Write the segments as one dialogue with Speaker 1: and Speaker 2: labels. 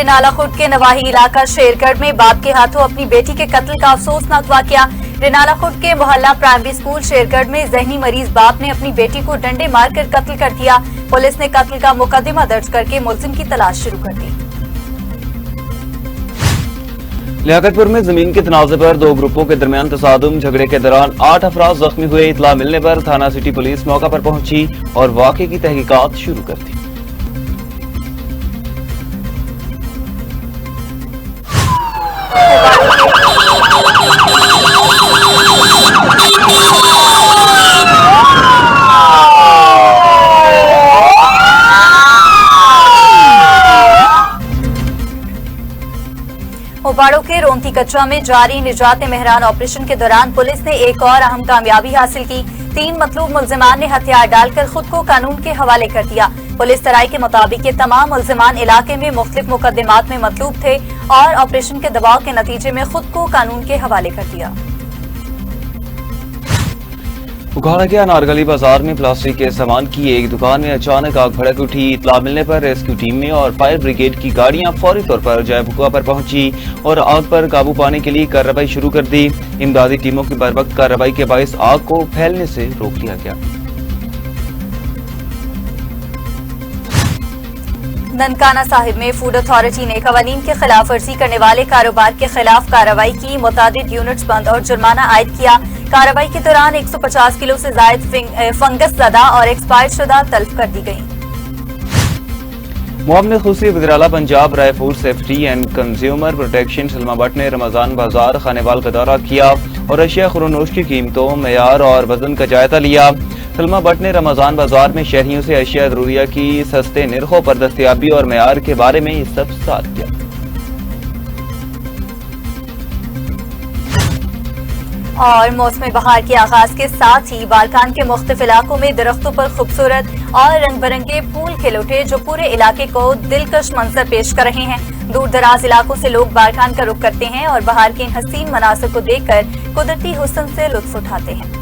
Speaker 1: रेनाला खुर्द के नवाही इलाका शेरगढ़ में बाप के हाथों अपनी बेटी के कत्ल का अफसोसनाक वाकया। रेनाला खुर्द के मोहल्ला प्राइमरी स्कूल शेरगढ़ में जहनी मरीज बाप ने अपनी बेटी को डंडे मारकर कत्ल कर दिया। पुलिस ने कत्ल का मुकदमा दर्ज करके मुलजिम की तलाश शुरू कर दी।
Speaker 2: लियाकतपुर में जमीन के तनाज़े पर दो ग्रुपों के दरमियान तसादुम, झगड़े के दौरान 8 अफराद जख्मी हुए। इतला मिलने पर थाना सिटी पुलिस मौका पर पहुंची और वाक़े की तहकीकात शुरू कर दी।
Speaker 1: उबाड़ो के रोंती कच्चा में जारी निजात मेहरान ऑपरेशन के दौरान पुलिस ने एक और अहम कामयाबी हासिल की। 3 मतलूब मुल्जिमान ने हथियार डालकर खुद को कानून के हवाले कर दिया। पुलिस सराय के मुताबिक ये तमाम मुल्जिमान इलाके में मुख्तलिफ मुकदमात में मतलूब थे और ऑपरेशन के दबाव के नतीजे में खुद को कानून के हवाले कर दिया।
Speaker 2: उखाड़ा के अनारगली बाजार में प्लास्टिक के सामान की एक दुकान में अचानक आग भड़क उठी। इतला मिलने पर रेस्क्यू टीम में और फायर ब्रिगेड की गाड़ियां फौरी तौर पर जय भुकुआ पर पहुंची और आग पर काबू पाने के लिए कार्रवाई शुरू कर दी। इमदादी टीमों की बरवक्त कार्रवाई के बायस आग को फैलने से रोक लिया गया।
Speaker 1: ननकाना साहिब में फूड अथॉरिटी ने कवानीन की खिलाफ वर्जी करने वाले कारोबार के खिलाफ कार्रवाई की। मुतादिद यूनिट्स बंद और जुर्माना आयद किया। कार्रवाई के दौरान 150 किलो से जायद फंगस ज़दा और एक्सपायर शुदा तल्फ कर दी गई।
Speaker 2: मुआविन खुसूसी वज़ीर-ए-आला पंजाब राय food safety and consumer protection Salma Bhatt ने रमजान बाजार खानेवाल का दौरा किया और अशिया खुरोनोश की कीमतों, मेयार और वजन का जायजा लिया। सलमा भट्ट ने रमजान बाजार में शहरियों से अशिया ज़रूरिया की सस्ते निर्खों पर दस्तयाबी और मेयार के बारे में इस्तफसार किया।
Speaker 1: और मौसम बहार के आगाज के साथ ही बारकान के मुख्तलिफ इलाकों में दरख्तों पर खूबसूरत और रंग बिरंगे फूल खिल उठे जो पूरे इलाके को दिलकश मंजर पेश कर रहे हैं। दूर दराज इलाकों से लोग बारकान का रुख करते हैं और बहार के इन हसीन मनासिर को देखकर कुदरती हुस्न से लुत्फ उठाते हैं।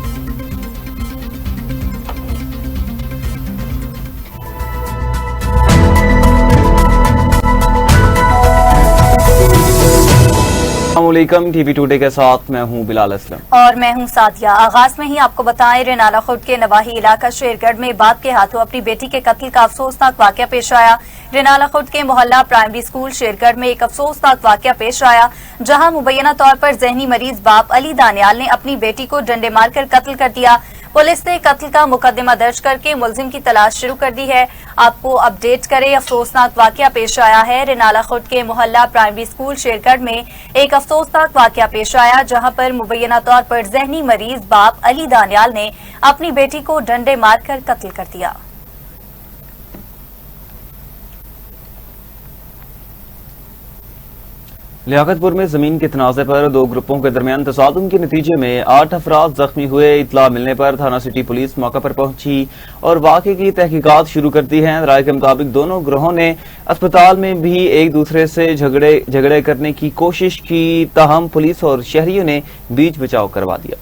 Speaker 2: अस्सलामुअलैकुम, टीवी टुडे के साथ मैं हूं बिलाल असलम
Speaker 1: और मैं हूं सादिया। आगाज में ही आपको बताएं, रेनाला खुर्द के नवाही इलाका शेरगढ़ में बाप के हाथों अपनी बेटी के कत्ल का अफसोसनाक वाकया पेश आया। रेनाला खुर्द के मोहल्ला प्राइमरी स्कूल शेरगढ़ में एक अफसोसनाक वाकया पेश आया, जहां मुबैना तौर पर जहनी मरीज बाप अली दानियाल ने अपनी बेटी को डंडे मारकर कत्ल कर दिया। पुलिस ने कत्ल का मुकदमा दर्ज करके मुलजिम की तलाश शुरू कर दी है। आपको अपडेट करें, अफसोसनाक वाकया पेश आया है। रेनाला खुर्द के मोहल्ला प्राइमरी स्कूल शेरगढ़ में एक अफसोसनाक वाकया पेश आया, जहां पर मुबैना तौर पर जहनी मरीज बाप अली दानियाल ने अपनी बेटी को डंडे मारकर कत्ल कर दिया।
Speaker 2: लियाकतपुर में जमीन के तनाज़े पर दो ग्रुपों के दरमियान तसादुम के नतीजे में 8 अफराद जख्मी हुए। इतला मिलने पर थाना सिटी पुलिस मौका पर पहुंची और वाक़े की तहकीकात शुरू कर दी है। राय के मुताबिक दोनों ग्रोहों ने अस्पताल में भी एक दूसरे से झगड़े करने की कोशिश की, ताहम पुलिस और शहरियों ने बीच बचाव करवा दिया।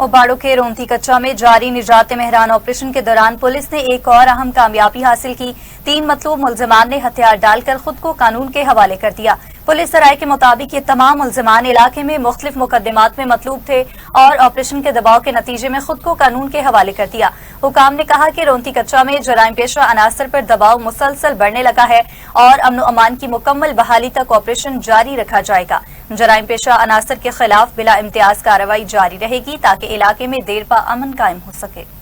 Speaker 1: उबाड़ो के रोंती कच्चा में जारी निजात मेहरान ऑपरेशन के दौरान पुलिस ने एक और अहम कामयाबी हासिल की। 3 मतलूब मुल्जिमान ने हथियार डालकर खुद को कानून के हवाले कर दिया। पुलिस सराय के मुताबिक ये तमाम मुल्जिमान इलाके में मुख्तलिफ मुकदमात में मतलूब थे और ऑपरेशन के दबाव के नतीजे में खुद को कानून के हवाले कर दिया। हुकाम ने कहा कि रोंती कच्चा में जराइम पेशा अनासर पर दबाव मुसलसल बढ़ने लगा है और अमन अमान की मुकम्मल बहाली तक ऑपरेशन जारी रखा जाएगा। जराइम पेशा अनासर के खिलाफ बिला इम्तियाज कार्रवाई जारी रहेगी ताकि इलाके में देर पा अमन कायम हो सके।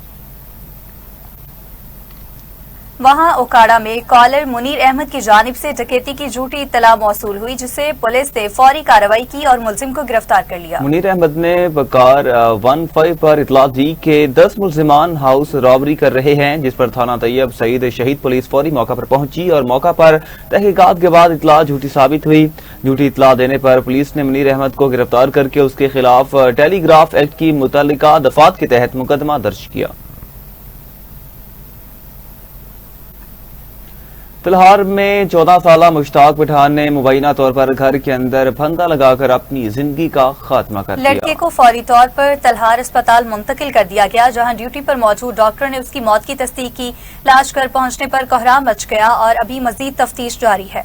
Speaker 1: वहां ओकाड़ा में कॉलर मुनीर अहमद की जानिब से डकैती की झूठी इत्तला मौसूल हुई, जिसे पुलिस ने फौरी कार्रवाई की और मुलजिम को गिरफ्तार कर लिया।
Speaker 2: मुनीर अहमद ने बकार 15 पर इतला दी कि 10 मुल्जिमान हाउस रॉबरी कर रहे हैं, जिस पर थाना तैयब सईद शहीद पुलिस फौरी मौका पर पहुंची और मौका पर तहकीकात के बाद इतला झूठी साबित हुई। झूठी इतला देने पर पुलिस ने मुनीर अहमद को गिरफ्तार करके उसके खिलाफ टेलीग्राफ एक्ट की मुतल्लिका दफात के तहत मुकदमा दर्ज किया। तलहार में 14 साल मुश्ताक पठान ने मुबैना तौर पर घर के अंदर फंदा लगाकर अपनी जिंदगी का खात्मा कर दिया।
Speaker 1: लड़के को फौरी तौर पर तलहार अस्पताल मुंतकिल कर दिया गया, जहां ड्यूटी पर मौजूद डॉक्टर ने उसकी मौत की तस्दीक की। लाश घर पहुंचने पर कोहराम मच गया और अभी मजीद तफ्तीश जारी है।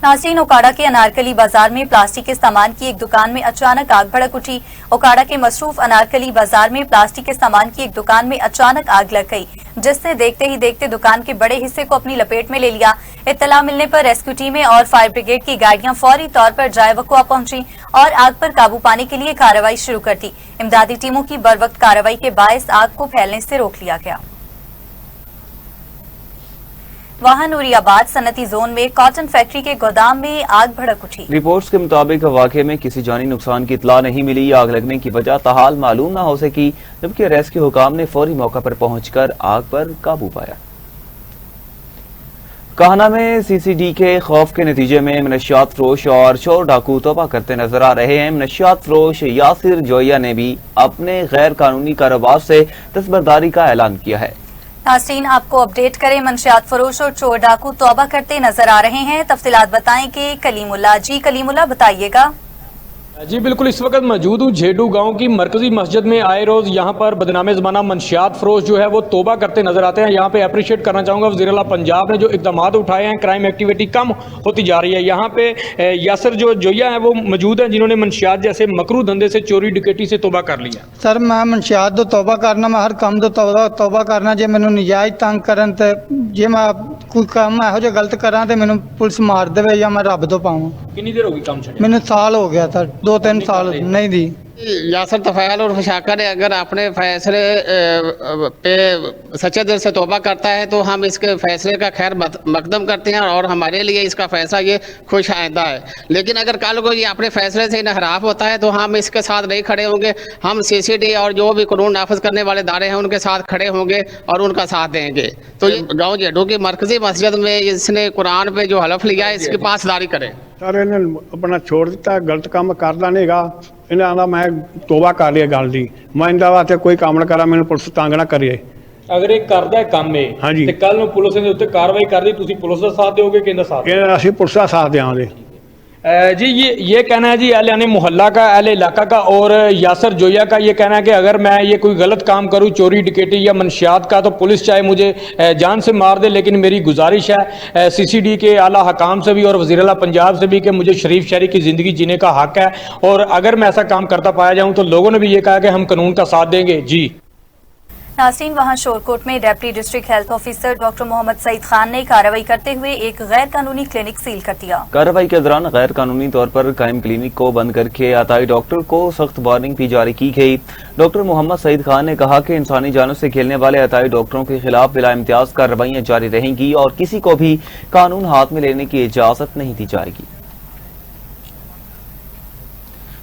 Speaker 1: नाज़रीन, ओकाड़ा के अनारकली बाजार में प्लास्टिक के सामान की एक दुकान में अचानक आग भड़क उठी। ओकाड़ा के मसरूफ अनारकली बाजार में प्लास्टिक के सामान की एक दुकान में अचानक आग लग गई, जिसने देखते ही देखते दुकान के बड़े हिस्से को अपनी लपेट में ले लिया। इत्तला मिलने पर रेस्क्यू टीमें और फायर ब्रिगेड की गाड़ियां फौरी तौर पर जाए वकुआ पहुंची और आग पर काबू पाने के लिए कार्रवाई शुरू कर दी। इमदादी टीमों की बरवक्त कार्रवाई के बायस आग को फैलने से रोक लिया गया। वहां नूरियाबाद सनती जोन में कॉटन फैक्ट्री के गोदाम में आग भड़क उठी।
Speaker 2: रिपोर्ट्स के मुताबिक वाक़े में किसी जानी नुकसान की इतला नहीं मिली। आग लगने की वजह ताहाल मालूम न हो सकी, जबकि रेस्क्यू हुकाम ने फौरी मौका पर पहुंचकर आग पर काबू पाया। काहना में CCD के खौफ के नतीजे में मनशियात फरोश और चोर डाकू तौबा करते नजर आ रहे हैं। मनशियात फरोश यासिर जोया ने भी अपने गैर कानूनी कारोबार से दस्तबरदारी का ऐलान किया है।
Speaker 1: नाज़रीन, आपको अपडेट करें, मंशियात फरोश और चोर डाकू तौबा करते नजर आ रहे हैं। तफसीलात बताएंगे कलीमुल्लाह। जी कलीमुल्लाह, बताइएगा।
Speaker 3: जी बिल्कुल, इस वक्त मौजूद हूँ झेडू गांव की मरकजी मस्जिद में। आए रोज यहाँ पर बदनामे ज़माना मंशियात फरोश जो है वो तौबा करते नजर आते हैं। यहाँ पे अप्रिशिएट करना चाहूँगा वज़ीर-ए-आला पंजाब ने जो इक़दाम उठाए हैं, क्राइम एक्टिविटी कम होती जा रही है। यहाँ पे यासिर जो जोया है वो मौजूद हैं, जिन्होंने मंशियात जैसे मकरू धंधे से चोरी डकैती से तौबा कर लिया।
Speaker 4: सर मैं मंशियात तो तौबा करना, मैं हर काम तो तौबा करना। जे मैनू नजायज तंग करन ते जे मैं कोई काम ਇਹੋ ਜਿਹਾ गलत करा तो मैनू पुलिस मार देवे या मैं रब तो पावां।
Speaker 3: कितनी देर होगी काम छड़े?
Speaker 4: मैनू साल हो गया सर, 2-3 साल नहीं दी।
Speaker 5: यासर तफ़ैल और फशाकर अगर अपने फैसले पे सच्चे दिल से तौबा करता है तो हम इसके फैसले का खैर मकदम करते हैं और हमारे लिए इसका फैसला ये खुश आइंदा है। लेकिन अगर कल को ये अपने फैसले से इनहराफ होता है तो हम इसके साथ नहीं खड़े होंगे। हम CCD और जो भी कानून नाफिज करने वाले इदारे हैं उनके साथ खड़े होंगे और उनका साथ देंगे। तो गाँव जेडू की मरकजी मस्जिद में इसने कुरान पे जो हलफ लिया है, इसकी पासदारी करें।
Speaker 6: सर इन्हें अपना छोड़ दिता, गलत काम करदा नहींगा। इन्हें आंदा मैं तौबा कर लिया गल दी, मैं इंदा वास्ते कोई काम न करा, मैंने पुलिस तंग ना करिए।
Speaker 3: अगर एक करदा है काम में
Speaker 6: हाँ जी।
Speaker 3: ते कल ਨੂੰ ਪੁਲਿਸ ਨੇ ਉੱਤੇ ਕਾਰਵਾਈ ਕਰਦੀ, ਤੁਸੀਂ ਪੁਲਿਸ ਦਾ ਸਾਥ ਦਿਓਗੇ ਕਿਹਦਾ ਸਾਥ?
Speaker 6: ਅਸੀਂ पुलिस का साथ देंगे।
Speaker 3: जी ये कहना है जी अहले यानी मोहल्ला का, अहले इलाका का, और यासिर जोया का ये कहना है कि अगर मैं ये कोई गलत काम करूं, चोरी डकैती या मनशियात का, तो पुलिस चाहे मुझे जान से मार दे, लेकिन मेरी गुजारिश है CCD के आला हकाम से भी और वज़ीर-ए-आला पंजाब से भी कि मुझे शरीफ शहरी की ज़िंदगी जीने का हक है, और अगर मैं ऐसा काम करता पाया जाऊँ तो लोगों ने भी ये कहा कि हम कानून का साथ देंगे। जी
Speaker 1: नाज़रीन, वहां शोरकोट में deputy district health officer doctor Mohammad Saeed Khan ने कार्रवाई करते हुए एक गैर कानूनी क्लिनिक सील कर दिया।
Speaker 2: कार्रवाई के दौरान गैर कानूनी तौर पर कायम क्लिनिक को बंद करके अताई डॉक्टर को सख्त वार्निंग भी जारी की गई। डॉक्टर मोहम्मद सईद खान ने कहा कि इंसानी जानों से खेलने वाले अताई डॉक्टरों के खिलाफ बिला इम्तियाज कार्रवाइयां जारी रहेंगी और किसी को भी कानून हाथ में लेने की इजाजत नहीं दी जाएगी।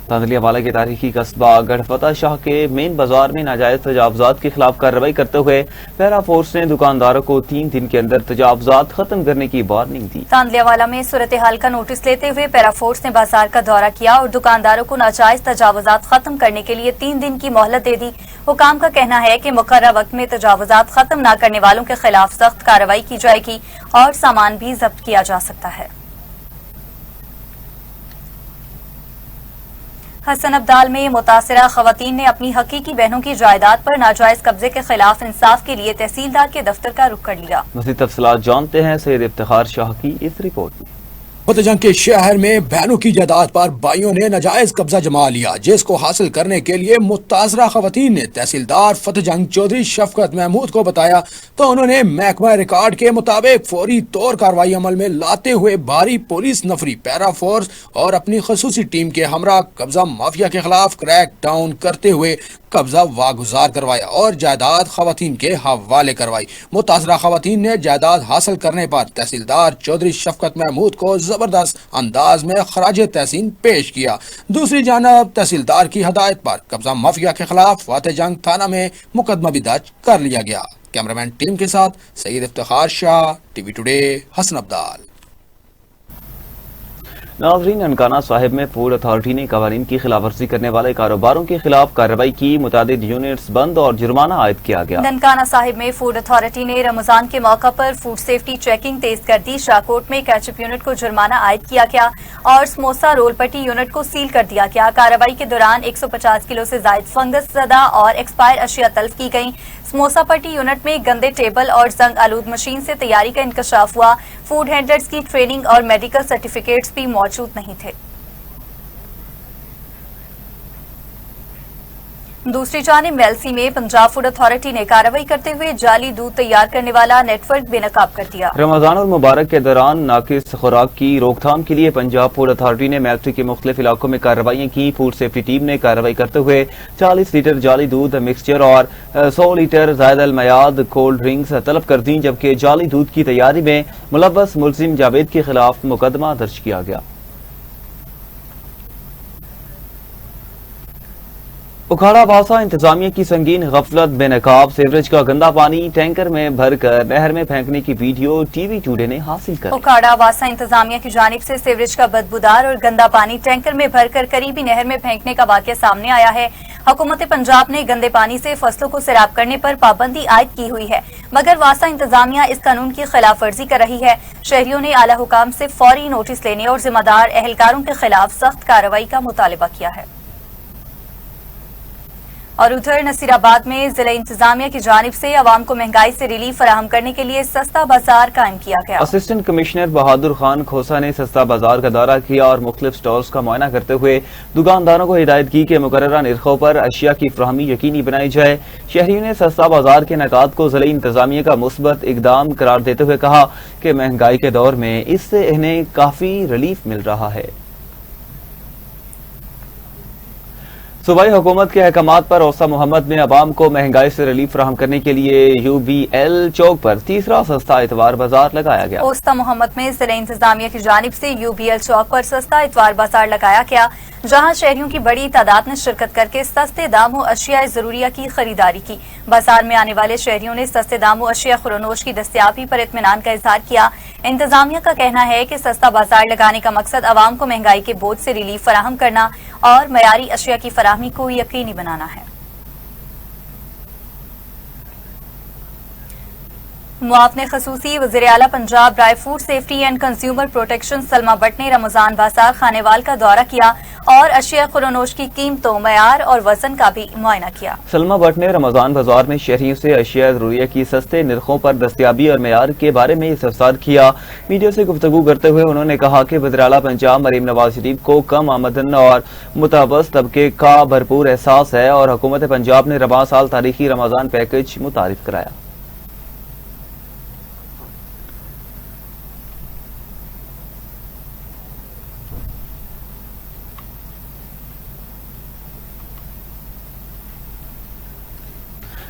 Speaker 2: तांदलियावाला के तारीखी कस्बा गढ़फता शाह के मेन बाजार में नाजायज तजावजात के खिलाफ कार्रवाई करते हुए पैरा फोर्स ने दुकानदारों को 3 दिन के अंदर तजावजात खत्म करने की वार्निंग दी।
Speaker 1: तांदलियावाला में सूरत हाल का नोटिस लेते हुए पैरा फोर्स ने बाजार का दौरा किया और दुकानदारों को नाजायज तजावजात खत्म करने के लिए 3 दिन की मोहलत दे दी। हुकाम का कहना है कि मुकर्रर वक्त में तजावजात खत्म न करने वालों के खिलाफ सख्त कार्रवाई की जाएगी और सामान भी जब्त किया जा सकता है। हसन अब्दाल में मुतासिरा खवातीन ने अपनी हकीकी बहनों की जायदाद पर नाजायज कब्जे के खिलाफ इंसाफ के लिए तहसीलदार के दफ्तर का रुख कर लिया।
Speaker 2: मज़ीद तफसीलात जानते हैं सैयद इफ्तिखार शाह की इस रिपोर्ट में।
Speaker 7: फतेहजंग के शहर में बहनों की जायदाद पर भाइयों ने नाजायज कब्जा जमा लिया, जिसको हासिल करने के लिए मुतासरा खवातीन ने तहसीलदार फतेहजंग चौधरी शफकत महमूद को बताया तो उन्होंने महकमा रिकॉर्ड के मुताबिक फौरी तौर कार्रवाई अमल में लाते हुए भारी पुलिस नफरी, पैरा फोर्स और अपनी खसूसी टीम के हमरा कब्जा माफिया के खिलाफ क्रैक डाउन करते हुए कब्जा वागुजार करवाया और जायदाद खवातीन के हवाले करवाई। मुतासरा खवातीन ने जायदाद हासिल करने पर तहसीलदार चौधरी शफकत महमूद को जबरदस्त अंदाज में खराज तहसीन पेश किया। दूसरी जानब तहसीलदार की हदायत पर कब्जा माफिया के खिलाफ फतेहजंग थाना में मुकदमा भी दर्ज कर लिया गया। कैमरामैन टीम के साथ सईद इफ्तिखार शाह, TV टुडे, हसन अब्दाल।
Speaker 2: नाज़रीन, ननकाना साहिब में फूड अथॉरिटी ने कवानीन की खिलाफ वर्जी करने वाले कारोबारों के खिलाफ कार्रवाई की। मुतादिद यूनिट्स बंद और जुर्माना आयद किया गया।
Speaker 1: ननकाना साहिब में फूड अथॉरिटी ने रमजान के मौका पर फूड सेफ्टी चेकिंग तेज कर दी। शाहकोट में कैचअप यूनिट को जुर्माना आयद किया गया और समोसा रोल पट्टी यूनिट को सील कर दिया गया। कार्रवाई के दौरान 150 किलो से जायद फंगस ज़दा और एक्सपायर अशिया तल्फ की गई। समोसा पट्टी यूनिट में गंदे टेबल और जंग आलूद मशीन से तैयारी का इंकशाफ हुआ। फूड हैंडलर्स की ट्रेनिंग और मेडिकल सर्टिफिकेट्स भी मौजूद नहीं थे। दूसरी जानिब मेलसी में पंजाब फूड अथॉरिटी ने कार्रवाई करते हुए जाली दूध तैयार करने वाला नेटवर्क बेनकाब कर दिया।
Speaker 2: रमजान और मुबारक के दौरान नाकिस खुराक की रोकथाम के लिए पंजाब फूड अथॉरिटी ने मेलसी के मुख्तलिफ इलाकों में कार्रवाई की। फूड सेफ्टी टीम ने कार्रवाई करते हुए 40 लीटर जाली दूध मिक्सचर और 100 लीटर ज़ायद अल मयाद कोल्ड ड्रिंक्स तलब कर दी, जबकि जाली दूध की तैयारी में मुलव्वस मुलजिम जावेद के खिलाफ मुकदमा दर्ज किया गया। उखाड़ा वासा इंतजामिया की संगीन गफलत, बेनकाब सीवरेज का गंदा पानी टैंकर में भरकर नहर में फेंकने की वीडियो टीवी टुडे ने हासिल कर।
Speaker 1: उखाड़ा वासा इंतजामिया की जानिब से सीवरेज का बदबूदार और गंदा पानी टैंकर में भरकर करीबी नहर में फेंकने का वाकया सामने आया है। हुकूमत पंजाब ने गंदे पानी से फसलों को सैराब करने पर पाबंदी आयद की हुई है, मगर वासा इंतजामिया इस कानून की खिलाफ वर्जी कर रही है। शहरियों ने आला हुकाम से फौरी नोटिस लेने और जिम्मेदार एहलकारों के खिलाफ सख्त कार्रवाई का मुतालबा किया है। और उधर नसीराबाद में जिला इंतजामिया की जानिब से अवाम को महंगाई से रिलीफ फराहम करने के लिए सस्ता बाजार कायम किया गया।
Speaker 2: असिस्टेंट कमिश्नर बहादुर खान खोसा ने सस्ता बाजार का दौरा किया और मुख्तलिफ स्टॉल्स का मुआयना करते हुए दुकानदारों को हिदायत की कि मुकर्ररा निर्खों पर अशिया की फराहमी यकीनी बनाई जाए। शहरियों ने सस्ता बाजार के इनेकाद को जिला इंतजामिया का मुस्बत इकदाम करार देते हुए कहा कि महंगाई के दौर में इससे इन्हें काफी रिलीफ मिल रहा है। सूबाई हुकूमत के अहकामात पर ओसा मोहम्मद में अवाम को महंगाई से रिलीफ फराहम करने के लिए UBL चौक पर तीसरा सस्ता इतवार बाजार लगाया गया।
Speaker 1: ओस्ता मोहम्मद में जिला इंतजामिया की जानिब से UBL चौक पर सस्ता इतवार बाजार लगाया गया, जहां शहरियों की बड़ी तादाद ने शिरकत करके सस्ते दामों अशिया जरूरिया की खरीदारी की। बाजार में आने वाले शहरियों ने सस्ते दामों अशिया खुरोनोश की दस्तयाबी पर इत्मीनान का इजहार किया। इंतजामिया का कहना है कि सस्ता बाजार लगाने का मकसद अवाम को महंगाई के बोझ से रिलीफ फराहम करना और मयारी अशिया की फराहमी को यकीनी बनाना है। मुआवने खसूसी वज़ीर आला Punjab dry food safety and consumer protection Salma Bhatt ने रमजान बाजार खानेवाल का दौरा किया और अशिया खुरोनोश की कीमतों, मयार और वजन का भी मुआयना किया।
Speaker 2: सलमा भट्ट ने रमजान बाजार में शहरियों से अशिया जरूरिया की सस्ते निर्खों पर दस्तयाबी और मयार के बारे में इस्तफसार किया। मीडिया से गुफ्तगू करते हुए उन्होंने कहा कि वज़ीर आला पंजाब मरीम नवाज शरीफ को कम आमदन और मुतावस तबके का भरपूर एहसास है और हुकूमत पंजाब ने रवां साल तारीखी रमजान पैकेज मुतारिफ कराया।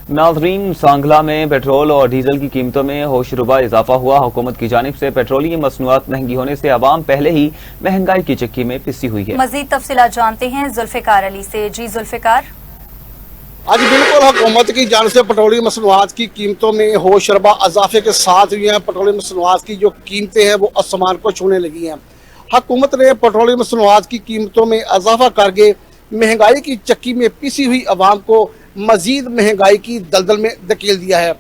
Speaker 2: नाज़रीन, सांगला में पेट्रोल और डीजल की कीमतों में होशरुबा इजाफा हुआ। हुकूमत की जानिब से पेट्रोलियम मसनूआत महंगी होने से आवाम पहले ही महंगाई की चक्की में पिसी हुई है।
Speaker 1: मजीद तफसीलात जानते हैं जुल्फिकार अली से। जी जुल्फिकार।
Speaker 8: आज बिल्कुल हुकूमत की जानिब से पेट्रोलियम मसनूआत की कीमतों में होशरुबा इजाफे के साथ हुई हैं। पेट्रोलियम मसनूआत की जो कीमतें हैं वो आसमान को छूने लगी हैं। हुकूमत ने पेट्रोलियम मसनूआत की कीमतों में इजाफा करके महंगाई की चक्की में पिसी हुई आवाम को मजीद महंगाई की दलदल में धकेल दिया है।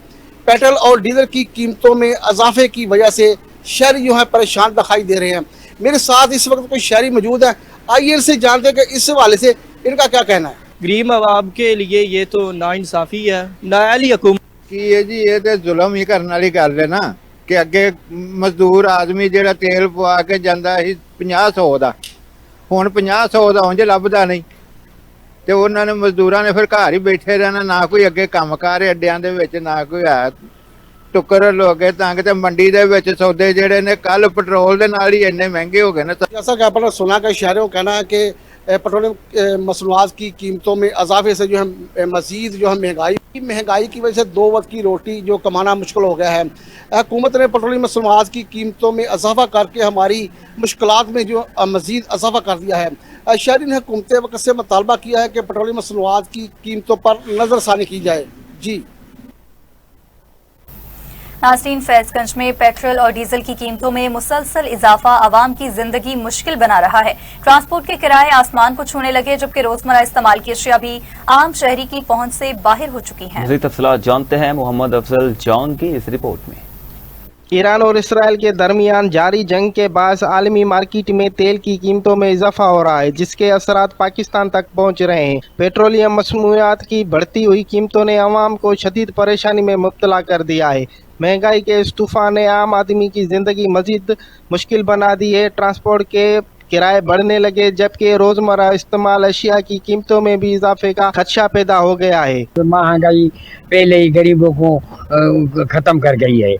Speaker 8: पेट्रोल और डीजल की कीमतों में इजाफे की वजह से शहरी जो है परेशान दिखाई दे रहे हैं। मेरे साथ इस वक्त कोई शहरी मौजूद है, आइए इनसे जानते हैं कि इस हवाले से इनका क्या कहना है।
Speaker 9: गरीब आवाम के लिए ये तो नाइंसाफी है। नाली हुकूमत
Speaker 10: की ये जी ये तो जुल्म ही करने वाली गल है ना कि अगे मजदूर आदमी जो तेल पवा के जाता है 50-100 का, हुण 50-100 का उंज लभदा नहीं ਤੇ ਉਹਨਾਂ ਨੇ ਮਜ਼ਦੂਰਾਂ ਨੇ ਫਿਰ ਘਰ ਹੀ ਬੈਠੇ ਰਹਿਣਾ, ਨਾ ਕੋਈ ਅੱਗੇ ਕੰਮਕਾਰ ਅੱਡਿਆਂ ਦੇ ਵਿੱਚ ਨਾ ਕੋਈ ਹੈ ਟੁੱਕਰ ਲੋਗੇ ਤੰਗ ਤੇ ਮੰਡੀ ਦੇ ਵਿੱਚ ਸੌਦੇ ਜਿਹੜੇ ਨੇ ਕੱਲ ਪੈਟਰੋਲ ਦੇ ਨਾਲ ਹੀ ਇੰਨੇ ਮਹਿੰਗੇ ਹੋ ਗਏ ਨੇ।
Speaker 8: जैसा कि आपने सुना कि शहरों का कहना है कि पेट्रोलियम मसनूआत की कीमतों में इजाफे से जो है मज़ीद जो है महंगाई की वजह से 2 वक्त की रोटी जो कमाना मुश्किल हो गया है। हुकूमत ने पेट्रोलियम मसनूआत की कीमतों में इजाफा करके हमारी मुश्किलात में जो मज़ीद इजाफा कर दिया है। शहरी ने हुकूमत वक्त से मुतालबा किया है कि पेट्रोलियम मसनूआत की कीमतों पर नज़रसानी की जाए। जी
Speaker 1: नाज़रीन, फैज़गंज में पेट्रोल और डीजल की कीमतों में मुसलसल इजाफा आवाम की जिंदगी मुश्किल बना रहा है। ट्रांसपोर्ट के किराए आसमान को छूने लगे, जबकि रोजमर्रा इस्तेमाल की अशिया भी आम शहरी की पहुंच से बाहर हो चुकी हैं।
Speaker 2: मज़ीद तफसीलात जानते हैं मोहम्मद अफजल जॉन की इस रिपोर्ट में।
Speaker 11: ईरान और इसराइल के दरमियान जारी जंग के बायस आलमी मार्केट में तेल की कीमतों में इजाफा हो रहा है, जिसके असरात पाकिस्तान तक पहुंच रहे हैं। पेट्रोलियम मसनूआत की बढ़ती हुई कीमतों ने अवाम को शदीद परेशानी में मुब्तला कर दिया है। महंगाई के इस तूफान ने आम आदमी की ज़िंदगी मज़ीद मुश्किल बना दी है। ट्रांसपोर्ट के किराए बढ़ने लगे, जबकि रोज़मर्रा इस्तेमाल अशिया की कीमतों में भी इजाफे का खदशा पैदा हो गया है।
Speaker 12: महंगाई पहले ही गरीबों को ख़त्म कर गई है।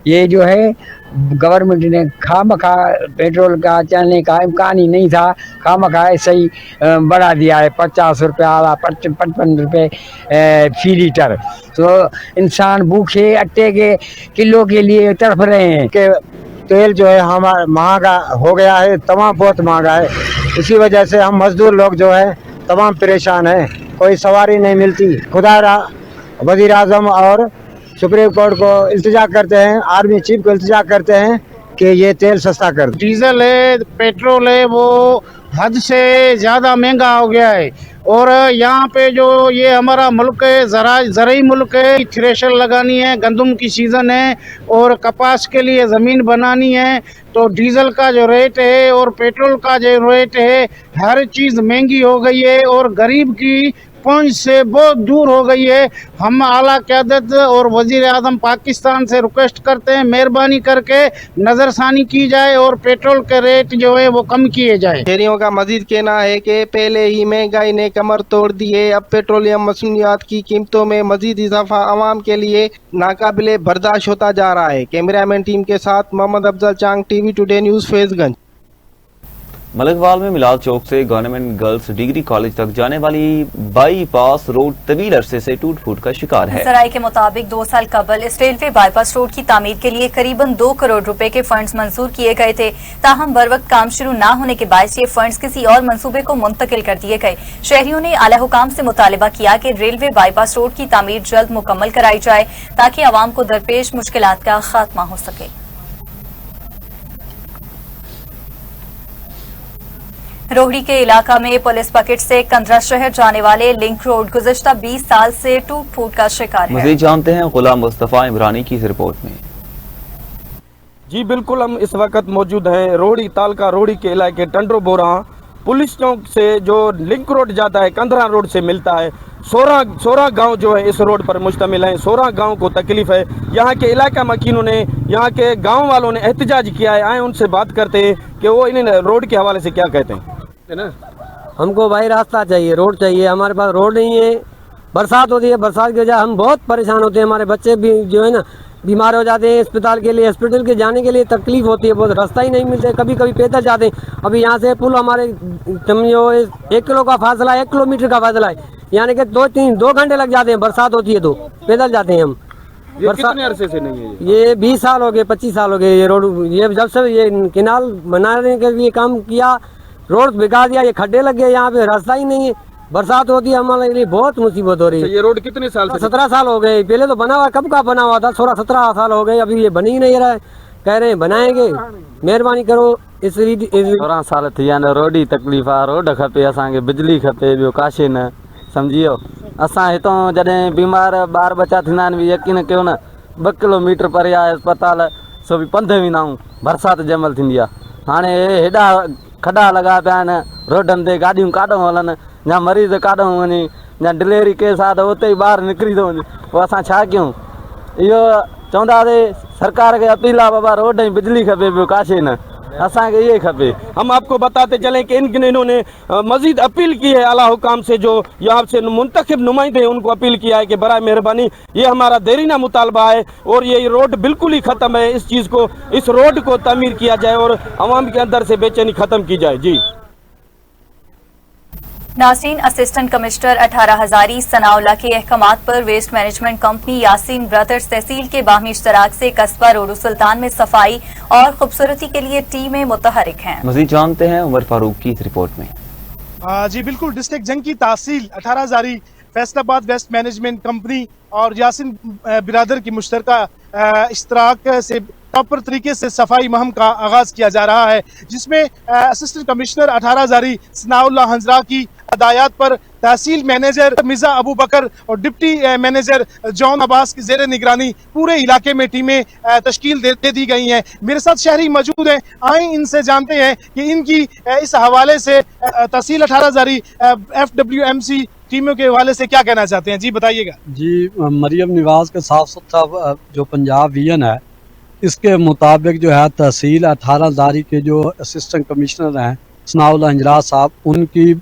Speaker 12: ये जो है गवर्नमेंट ने खामखा पेट्रोल का चलने का इम्कान ही नहीं था, खामखा ऐसे ही बढ़ा दिया है। 50 रुपया 55 रुपये फी लीटर। तो इंसान भूखे अट्टे के किलो के लिए तड़प रहे हैं कि तेल जो है हमारा महंगा हो गया है, तमाम बहुत महंगा है। इसी वजह से हम मजदूर लोग जो है तमाम परेशान हैं, कोई सवारी नहीं मिलती। खुदा वज़ीर आज़म और सुप्रीम कोर्ट को इल्तिजा करते हैं, आर्मी चीफ को इल्तिजा करते हैं कि ये तेल सस्ता कर दे।
Speaker 13: डीजल है, पेट्रोल है, वो हद से ज़्यादा महंगा हो गया है। और यहाँ पे जो ये हमारा मुल्क है, ज़राई मुल्क है, थ्रेशर लगानी है, गंदम की सीज़न है और कपास के लिए ज़मीन बनानी है, तो डीजल का जो रेट है और पेट्रोल का जो रेट है, हर चीज़ महंगी हो गई है और गरीब की पहुंच से बहुत दूर हो गई है। हम आला क़यादत और वज़ीर आज़म पाकिस्तान से रिक्वेस्ट करते हैं, मेहरबानी करके नज़रसानी की जाए और पेट्रोल के रेट जो है वो कम किए जाए।
Speaker 11: शहरियों का मजीद कहना है कि पहले ही महंगाई ने कमर तोड़ दी है, अब पेट्रोलियम मसनूआत की कीमतों में मजीद इजाफा आवाम के लिए नाकाबिले बर्दाश्त होता जा रहा है। कैमरामैन टीम के साथ मोहम्मद अफजल चांग, TV टुडे न्यूज़, फैज़गंज।
Speaker 2: मलकवाल में मिलाद चौक से गवर्नमेंट गर्ल्स डिग्री कॉलेज तक जाने वाली बाईपास रोड तवील अरसे से टूट फूट का शिकार है।
Speaker 1: सराय के मुताबिक 2 साल कबल इस रेलवे बाईपास रोड की तामीर के लिए करीबन 2 करोड़ रुपए के फंड्स मंजूर किए गए थे। ताहम बर वक्त काम शुरू न होने के बायस ये फंड्स किसी और मंसूबे को मुंतकिल कर दिए गए। शहरियों ने आला हुकाम से मुतालबा किया कि रेलवे बाईपास रोड की तामीर जल्द मुकम्मल कराई जाए ताकि आवाम को दरपेश मुश्किलात का खात्मा हो सके। रोहड़ी के इलाका में पुलिस पकेट से कंदरा शहर जाने वाले लिंक रोड गुज़श्ता 20 साल से टूट फूट का शिकार है।
Speaker 2: मज़ीद जानते हैं गुलाम मुस्तफ़ा इमरानी की इस रिपोर्ट में।
Speaker 14: जी बिल्कुल, हम इस वक्त मौजूद हैं रोहड़ी तालका रोहड़ी के इलाके टंडरो बोरा पुलिस चौक से जो लिंक रोड जाता है कंदरा रोड से मिलता है। 16 गांव जो है इस रोड पर मुश्तमिल हैं। 16 गांव को तकलीफ है। यहाँ के इलाका मकीनों ने, यहाँ के गांव वालों ने एहतजाज किया है। आए उनसे बात करते हैं कि वो इन रोड के हवाले से क्या कहते हैं।
Speaker 15: हमको भाई रास्ता चाहिए, रोड चाहिए। हमारे पास रोड नहीं है, बरसात होती है, बरसात की वजह हम बहुत परेशान होते हैं। हमारे बच्चे भी जो है ना बीमार हो जाते हैं, अस्पताल के लिए हॉस्पिटल के जाने के लिए तकलीफ होती है, बहुत रास्ता ही नहीं मिलते। कभी कभी पैदल जाते हैं। अभी यहाँ से पुल हमारे समझो 1 किलो का फासला, 1 किलोमीटर का फासला है, यानी कि 2 घंटे लग जाते हैं। बरसात होती है तो पैदल जाते हैं हम।
Speaker 14: ये कितने अरसे से नहीं है?
Speaker 15: ये 20 साल हो गए, 25 साल हो गए। ये रोड, ये जब से ये केनाल बनाने के लिए काम किया, रोड बिगा दिया, ये खड्डे लग गए, यहाँ पे रास्ता ही नहीं है। बरसात होती है, हमारे लिए बहुत मुसीबत हो रही है।
Speaker 14: ये रोड कितने साल से?
Speaker 15: 17 साल हो गए। पहले तो बना हुआ, कब का बना हुआ था, 16-17 साल हो गए, अभी ये बन ही नहीं रहा है। कह रहे हैं बनाएंगे, मेहरबानी करो।
Speaker 16: 16 साल थी यानी रोड ही तकलीफ़ आहे। रोड खपे, असांखे बिजली खपे, ॿियो काशे न सम्झियो। असां हितां जॾहिं बीमार ॿार बच्चा थींदा आहिनि, बि यकीन कयो न 2 किलोमीटर परे आहे अस्पताल, सो बि पंधि वेंदा आहियूं। बरसाति जंहिं महिल थींदी आहे, हाणे हेॾा खॾा लॻा पिया आहिनि रोडनि ते, गाॾियूं काॾों हलनि, या मरीज़ काॾों वञे, या डिलीवरी केस आहे त उते ई ॿाहिरि निकिरी थो वञे। पोइ असां छा कयूं? इहो चवंदासीं सरकार खे अपील आहे, बाबा रोड ऐं बिजली खपे, ॿियो काशे न, असांखे इहे खपे।
Speaker 14: हम आपको बताते चलें कि इन्होंने मजीद अपील की है आला हुकाम से, जो यहाँ से मुंतखब नुमाइंदे हैं, उनको अपील किया है कि बराए मेहरबानी ये हमारा देरीना मुतालबा है और ये रोड बिल्कुल ही ख़त्म है। इस रोड को तामीर किया जाए और आवाम के अंदर से बेचैनी ख़त्म की जाए। जी
Speaker 1: नाज़रीन, असिस्टेंट कमिश्नर 18 हज़ारी सनाउल्लाह के अहकामात पर waste management company Yasin brothers तहसील के बाहमी इश्तराक से कस्बा रोड सुल्तान में सफाई और खूबसूरती के लिए टीमें मुतहरिक हैं।
Speaker 2: मज़ीद जानते हैं उमर फारूक की इस रिपोर्ट में।
Speaker 17: जी बिल्कुल, डिस्ट्रिक्ट जंग की तहसील 18 हज़ारी फैसलाबाद वेस्ट मैनेजमेंट कंपनी और यासिन बिरादर की मुश्तरका इश्तराक से प्रॉपर तरीके से सफाई मुहिम का आगाज किया जा रहा है, जिसमें असिस्टेंट कमिश्नर 18 हजारी सनाउल्लाह हंजरा की हदायत पर तहसील मैनेजर मिर्जा अबू बकर और डिप्टी मैनेजर जॉन अब्बास की जेर निगरानी पूरे इलाके में टीमें तश्कील दे दी गई हैं। मेरे साथ शहरी मौजूद हैं, आए इनसे जानते हैं कि इनकी इस हवाले से तहसील 18 हजारी FWMC टीमों के हवाले से क्या कहना चाहते हैं। जी बताइएगा।
Speaker 18: जी, मरियम निवास का साफ सुथरा जो पंजाब विजन है, इसके मुताबिक जो है तहसील 18 हजारी के जो असिस्टेंट कमिश्नर हैं सनाउल्लाह हंजरा साहब, उनकी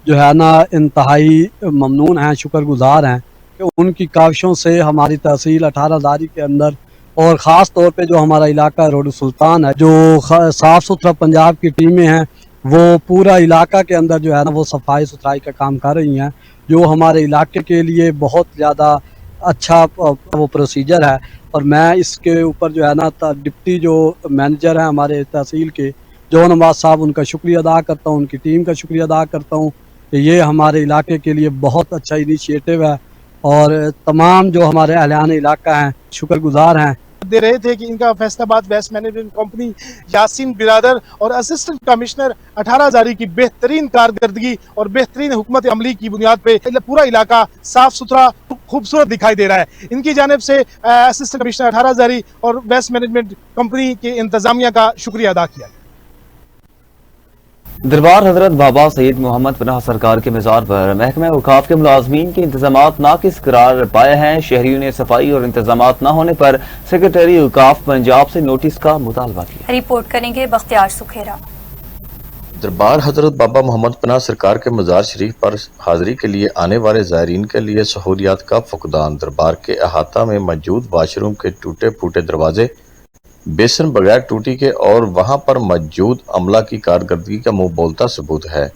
Speaker 18: जो है ना इंतहाई ममनून हैं, शुक्रगुजार हैं कि उनकी काविशों से हमारी तहसील 18 हजारी के अंदर और ख़ास तौर पे जो हमारा इलाका रोड सुल्तान है, जो साफ़ सुथरा पंजाब की टीमें हैं, वो पूरा इलाका के अंदर जो है ना वो सफाई सुथराई का काम कर रही हैं, जो हमारे इलाके के लिए बहुत ज़्यादा अच्छा वो प्रोसीजर है। और मैं इसके ऊपर जो है ना डिप्टी जो मैनेजर हैं हमारे तहसील के जॉन अब्बास साहब, उनका शुक्रिया अदा करता हूँ, उनकी टीम का शुक्रिया अदा करता हूँ कि ये हमारे इलाके के लिए बहुत अच्छा इनिशिएटिव है और तमाम जो हमारे अहलियान इलाका हैं शुक्रगुजार हैं।
Speaker 17: दे रहे थे कि इनका Faisalabad waste management company Yasin Biradar और असिस्टेंट कमिश्नर 18 हजारी की बेहतरीन कारकर्दगी और बेहतरीन हुकूमत अमली की बुनियाद पे पूरा इलाका साफ सुथरा खूबसूरत दिखाई दे रहा है। इनकी जानिब से असिस्टेंट कमिश्नर 18 हजारी और वेस्ट मैनेजमेंट कंपनी के इंतजामिया का शुक्रिया अदा किया।
Speaker 2: दरबार हजरत बाबा सैयद मोहम्मद पनाह सरकार के मज़ार पर महकमा औकाफ के मुलाजमीन के इंतजामात नाकिस करार पाए हैं। शहरियों ने सफाई और इंतजामात न होने पर सेक्रेटरी औकाफ पंजाब से नोटिस का मुतालबा किया।
Speaker 1: रिपोर्ट करेंगे बख्तियार सुखेरा।
Speaker 19: दरबार हजरत बाबा मोहम्मद पनाह सरकार के मज़ार शरीफ पर हाजिरी के लिए आने वाले ज़ायरीन के लिए सहूलियात का फुकदान। दरबार के अहाता में मौजूद वाशरूम के टूटे फूटे दरवाजे, बेसन बगैर टूटी के और वहां पर मौजूद अमला की कारकर्दगी का मुंह बोलता सबूत है,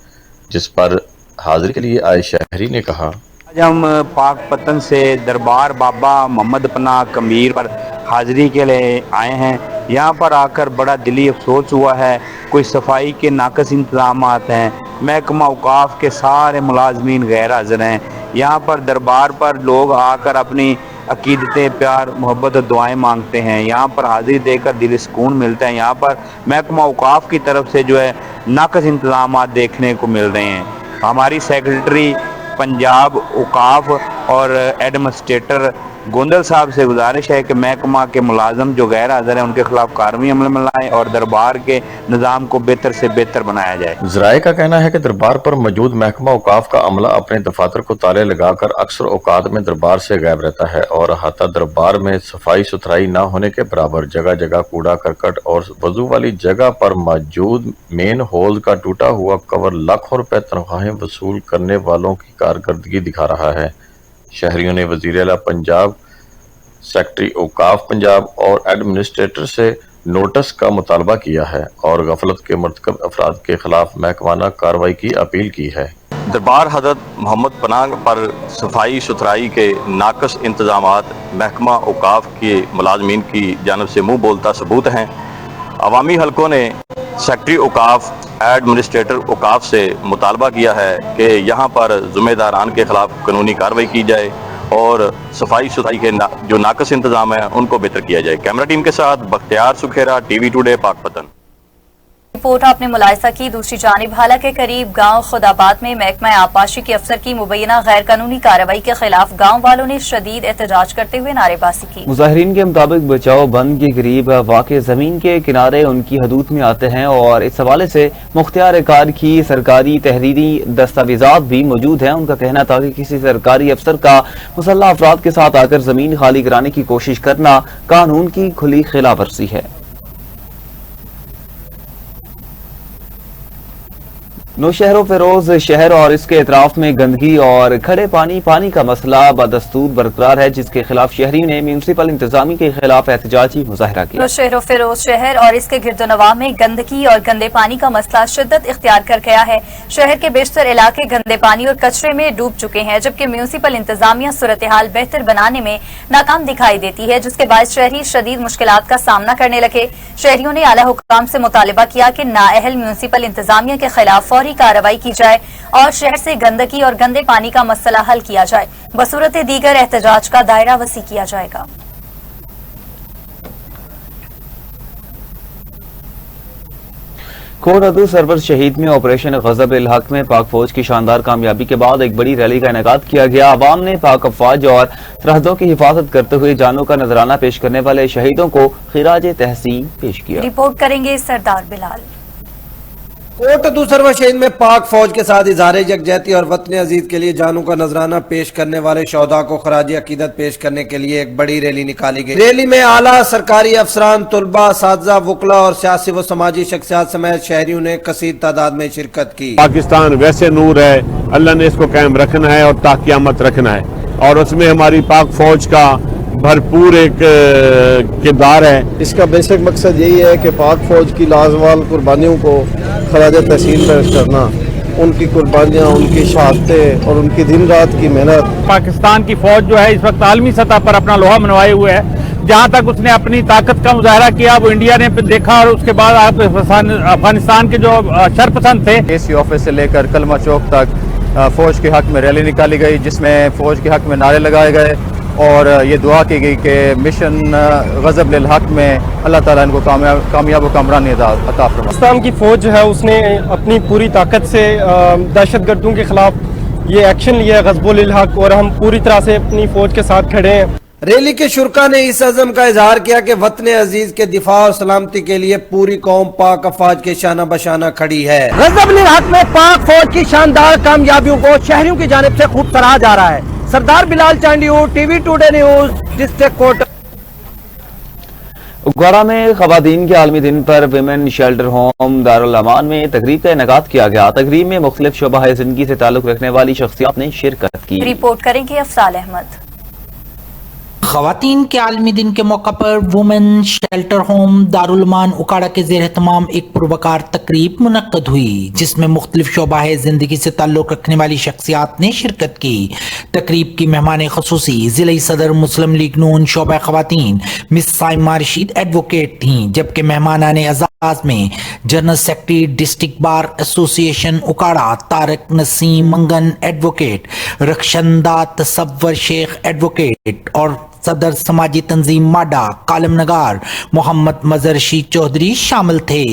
Speaker 19: जिस पर हाजिरी के लिए आए शहरी ने कहा,
Speaker 20: आज हम पाक पतन से दरबार बाबा मोहम्मद पनाह कमीर पर हाजिरी के लिए आए हैं। यहाँ पर आकर बड़ा दिली अफसोस हुआ है, कोई सफाई के नाकस इंतजामात हैं, महकमा औकाफ के सारे मुलाजमीन गैर हाजिर हैं। यहाँ पर दरबार पर लोग आकर अपनी अकीदतें, प्यार, मोहब्बत और दुआएं मांगते हैं। यहाँ पर हाजिरी देकर दिल सुकून मिलता है। यहाँ पर महकमा औकाफ की तरफ से जो है नाकस इंतजामात देखने को मिल रहे हैं। हमारी सेक्रेटरी पंजाब औकाफ और एडमिनिस्ट्रेटर गोंदल साहब से गुजारिश है कि महकमा के मुलाजम जो गैर हाजिर हैं उनके खिलाफ कार्रवाई अमल में लाएं और दरबार के निज़ाम को बेहतर से बेहतर बनाया जाए।
Speaker 19: ज़राए का कहना है कि दरबार पर मौजूद महकमा औकाफ का अमला अपने दफातर को ताले लगाकर अक्सर औकात में दरबार से गायब रहता है और अहाता दरबार में सफाई सुथराई न होने के बराबर जगह जगह कूड़ा करकट और वजू वाली जगह पर मौजूद मेन होल का टूटा हुआ कवर लाखों रुपए तनख्वाहें वसूल करने वालों की कारकर्दगी दिखा रहा है। शहरियों ने वज़ीर आला पंजाब, सेक्रेटरी औकाफ पंजाब और एडमिनिस्ट्रेटर से नोटिस का मुतालबा किया है और गफलत के मर्तकब अफराद के खिलाफ महकमाना कार्रवाई की अपील की है। दरबार हजरत मोहम्मद पनाह पर सफाई सुथराई के नाकस इंतजामात महकमा औकाफ के मुलाजमीन की जानब से मुँह बोलता सबूत हैं। अवामी हलकों ने सेक्रेटरी औकाफ, एडमिनिस्ट्रेटर औकाफ से मुतालबा किया है कि यहाँ पर ज़िम्मेदारान के खिलाफ कानूनी कार्रवाई की जाए और सफाई सुथराई के जो नाकस इंतजाम है उनको बेहतर किया जाए। कैमरा टीम के साथ Bakhtiyar Sukhera, TV today, Pakpattan.
Speaker 1: Report आपने मुलाहिजा की। दूसरी जानिब हाला के करीब गांव खुदाबाद में महकमा आबपाशी के अफसर की मुबैना गैर कानूनी कार्रवाई के खिलाफ गांव वालों ने शदीद एहतजाज करते हुए नारेबाजी की।
Speaker 2: मुजाहिरीन के मुताबिक बचाव बंद के करीब वाक़े जमीन के किनारे उनकी हदूद में आते हैं और इस हवाले से मुख्तियार कार की सरकारी तहरीरी दस्तावेजात भी मौजूद हैं। उनका कहना था कि किसी सरकारी अफसर का मुसल्लह अफराद के साथ आकर जमीन खाली कराने की कोशिश करना कानून की खुली खिलाफ वर्जी है। नौशहर फिरोज शहर और इसके अतराफ में गंदगी और खड़े पानी का मसला बदस्तूर बरकरार है, जिसके खिलाफ शहरियों ने म्यूनसिपल इंतजामी के खिलाफ एहतजाजी मुजाहरा किया।
Speaker 1: नौशहर फिरोज शहर और इसके गिरदोनवा में गंदगी और गंदे पानी का मसला शिद्दत इख्तियार कर गया है। शहर के बेशतर इलाके गंदे पानी और कचरे में डूब चुके हैं, जबकि म्यूनसिपल इंतजामिया सूरत हाल बेहतर बनाने में नाकाम दिखाई देती है, जिसके बाद शहरी शदीद मुश्किलात का सामना करने लगे। शहरियों ने आला हुकाम से मुतालबा किया कि नाअहल म्यूनसिपल इंतजामिया के खिलाफ फौरी कार्रवाई की जाए और शहर से गंदगी और गंदे पानी का मसला हल किया जाए। बसूरत दीगर एहतजाज का दायरा वसी किया जाएगा।
Speaker 2: कोट अदू सरवर शहीद में ऑपरेशन गजब इल हक में पाक फौज की शानदार कामयाबी के बाद एक बड़ी रैली का इनेकाद किया गया। अवाम ने पाक अफवाज और सरहदों की हिफाजत करते हुए जानों का नजराना पेश करने वाले शहीदों को खिराज तहसीन पेश किया।
Speaker 1: रिपोर्ट करेंगे सरदार बिलाल।
Speaker 21: कोट अदू सरवर शहीद में पाक फौज के साथ इजहार यकजहती और वतन अजीज के लिए जानों का नजराना पेश करने वाले शोहदा को खराज अकीदत पेश करने के लिए एक बड़ी रैली निकाली गई। रैली में आला सरकारी अफसरान, तुलबा, साथजा, वकला और सियासी व समाजी शख्सियात समेत शहरियों ने कसीर तादाद में शिरकत की।
Speaker 6: पाकिस्तान वैसे नूर है, अल्लाह ने इसको कायम रखना है और ताक़ियामत रखना है और उसमें हमारी पाक फौज का भरपूर एक किरदार है।
Speaker 22: इसका बेसिक मकसद यही है कि पाक फौज की लाजवाल कुर्बानियों को खराज तहसीन पेश करना, उनकी कुर्बानियाँ, उनकी शहादतें और उनकी दिन रात की मेहनत।
Speaker 23: पाकिस्तान की फौज जो है इस वक्त आलमी सतह पर अपना लोहा मनवाए हुए है। जहाँ तक उसने अपनी ताकत का मुजाहरा किया वो इंडिया ने देखा और उसके बाद आप अफगानिस्तान के जो शरपसंद थे।
Speaker 24: एसी ऑफिस से लेकर कलमा चौक तक फौज के हक में रैली निकाली गई, जिसमें फौज के हक में नारे लगाए गए और ये दुआ की गई कि मिशन गज़ब लिल हक में अल्लाह ताला इनको कामयाब व कामरानी अता फरमाए।
Speaker 23: पाकिस्तान की फौज जो है उसने अपनी पूरी ताकत से दहशतगर्दों के खिलाफ ये एक्शन लिया है गज़ब लिल हक, और हम पूरी तरह से अपनी फौज के साथ खड़े हैं।
Speaker 21: रैली के शुरका ने इस अज़म का इजहार किया कि वतन अजीज के दिफा और सलामती के लिए पूरी कौम पाक अफवाज के शाना बशाना खड़ी है। गज़ब लिल हक में पाक फौज की शानदार कामयाबियों को शहरियों की जानिब से खूब सराहा जा रहा है। Sardar Bilal Chandio, TV Today news, district कोट।
Speaker 2: उगवाड़ा में खवातीन के आलमी दिन पर women shelter home Darul Aman में तकरीब का इनेकाद किया गया। तकरीब में मुख्तलिफ शोबा जिंदगी से ताल्लुक रखने वाली शख्सियात ने शिरकत की।
Speaker 1: रिपोर्ट करेंगे अफसाल अहमद।
Speaker 25: खवातीन के आलमी दिन के मौका पर women shelter home Darul Aman उकाड़ा के ज़ेर एहतमाम एक पुरवकार तकरीब मुनक्कद हुई, जिसमें मुख्तलिफ शोबा जिंदगी से ताल्लुक रखने वाली शख्सियात ने शिरकत की। तकरीब की मेहमान खसूसी ज़िला सदर मुस्लिम लीग नून शोबा खवातीन मिस साइमा रशीद एडवोकेट थीं, जबकि मेहमान आने अजाज में general secretary district bar association Okara Tariq Naseem Mangan advocate, Rakhshanda Tasawwar Sheikh advocate और सदर समाजी तंजीम माडा कालम नगार मोहम्मद मजहर रशीद चौधरी शामिल थे।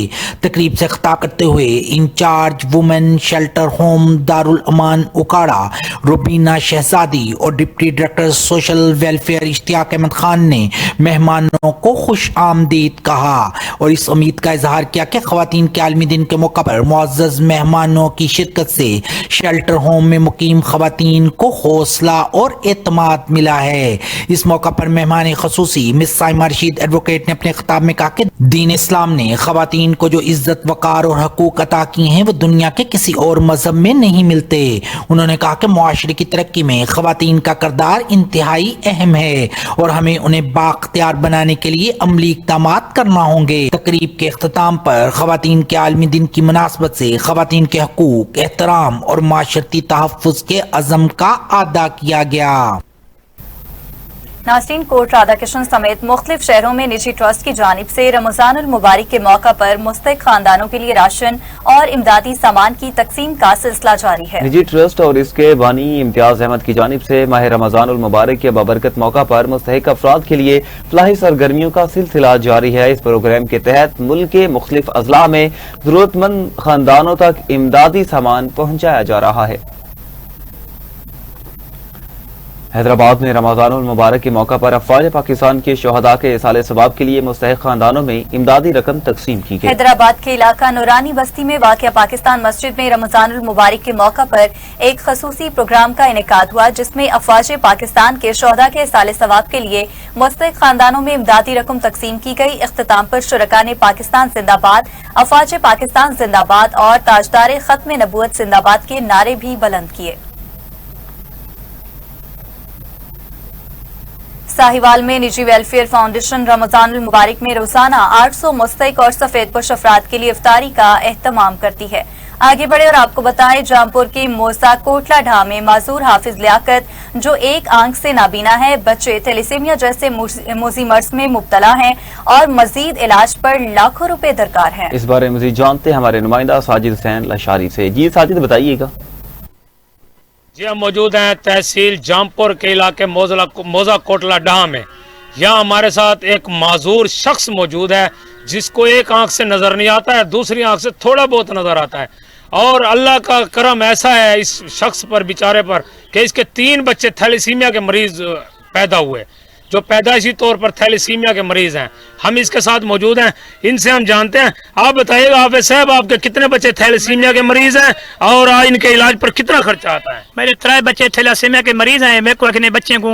Speaker 25: तकरीब से खिताब करते हुए incharge women shelter home Darul Aman Okara Rubina Shahzadi और deputy director social welfare Ishtiaq Ahmed Khan ने मेहमानों को खुश आमदीद कहा और इस उम्मीद का इजहार किया कि खवातीन के आलमी दिन के मौका पर मुअज़्ज़ज़ मेहमानों की शिरकत से शेल्टर होम में मुकीम खवातीन को हौसला और एतमाद मिला है। इस मौका पर मेहमान खसूसी मिस साइमा रशीद एडवोकेट ने अपने खिताब में कहा कि दीन इस्लाम ने खवातीन को जो इज्जत वकार और हकूक अता किए हैं वो दुनिया के किसी और मजहब में नहीं मिलते। उन्होंने कहा कि मुआशरे की तरक्की में खवातीन का किरदार इंतहाई अहम है और हमें उन्हें बाख्तियार बनाने के लिए अमली इक़दामात करना होंगे। तकरीब के इख्तिताम पर खवातीन के आलमी दिन की मुनासबत से खवातीन के हकूक, एहतराम और माशरती तहफ़्फ़ुज़ के अज़म का अदा किया गया।
Speaker 1: नाज़रीन, कोट राधाकृष्णन समेत मुख्तलिफ शहरों में निजी ट्रस्ट की जानिब से रमजानुल मुबारक के मौका पर मुस्तहिक़ खानदानों के लिए राशन और इमदादी सामान की तकसीम का सिलसिला जारी है।
Speaker 2: निजी ट्रस्ट और इसके बानी इम्तियाज अहमद की जानिब से माह रमजानुल मुबारक के बाबरकत मौका पर मुस्तहिक़ अफराद के लिए फलाही सरगर्मियों का सिलसिला जारी है। इस प्रोग्राम के तहत मुल्क के मुख्तलिफ अजला में जरूरतमंद खानदानों तक इमदादी सामान पहुँचाया जा रहा है। हैदराबाद में रमजानुल मुबारक के मौका पर अफवाज पाकिस्तान के शोहदा के इसाले सवाब के लिए मुस्तहिक़ खानदानों में इमदादी रकम तकसीम की गई।
Speaker 1: हैदराबाद के इलाका नूरानी बस्ती में वाक़िया पाकिस्तान मस्जिद में रमजानुल मुबारक के मौका पर एक खसूसी प्रोग्राम का इनेकाद हुआ, जिसमें अफवाज पाकिस्तान के शोहदा के इसाले सवाब के लिए मुस्तहिक़ खानदानों में इमदादी रकम तकसीम की गई। इख्तिताम पर शुरका ने पाकिस्तान जिंदाबाद, अफवाज पाकिस्तान जिंदाबाद और ताजदार खत्म नबूवत जिंदाबाद के नारे भी बुलंद किए। साहिवाल में निजी वेलफेयर फाउंडेशन रमजानुल मुबारक में रोजाना 800 मुस्तहिक़ और सफेद पोश अफराद के लिए इफ्तारी का एहतमाम करती है। आगे बढ़े और आपको बताएं, जामपुर के मोसा कोटला ढाम में माजूर हाफिज लियाकत जो एक आंख से नाबीना है, बच्चे थैलेसीमिया जैसे मोजी मर्ज में मुब्तला हैं और मजीद इलाज पर लाखों रुपए दरकार हैं।
Speaker 2: इस बारे में मजीद जानते हैं हमारे नुमाइंदा साजिद हुसैन लशारी से। जी साजिद, बताइएगा।
Speaker 3: जी, हम मौजूद हैं तहसील जामपुर के इलाके मोजा कोटला ढाम में। यहाँ हमारे साथ एक माजूर शख्स मौजूद है जिसको एक आंख से नजर नहीं आता है, दूसरी आंख से थोड़ा बहुत नजर आता है। और अल्लाह का करम ऐसा है इस शख्स पर, बेचारे पर, कि इसके 3 बच्चे थैलेसीमिया के मरीज पैदा हुए, जो पैदाइशी तौर पर थैलेसीमिया के मरीज हैं। हम इसके साथ मौजूद हैं, इनसे हम जानते हैं। आप बताइएगा हाफिज साहब, आपके कितने बच्चे थैलेसीमिया के मरीज हैं और इनके इलाज पर कितना खर्चा आता है?
Speaker 4: मेरे 3 बच्चे थैलेसीमिया के मरीज हैं। मेरे को अखने बच्चे को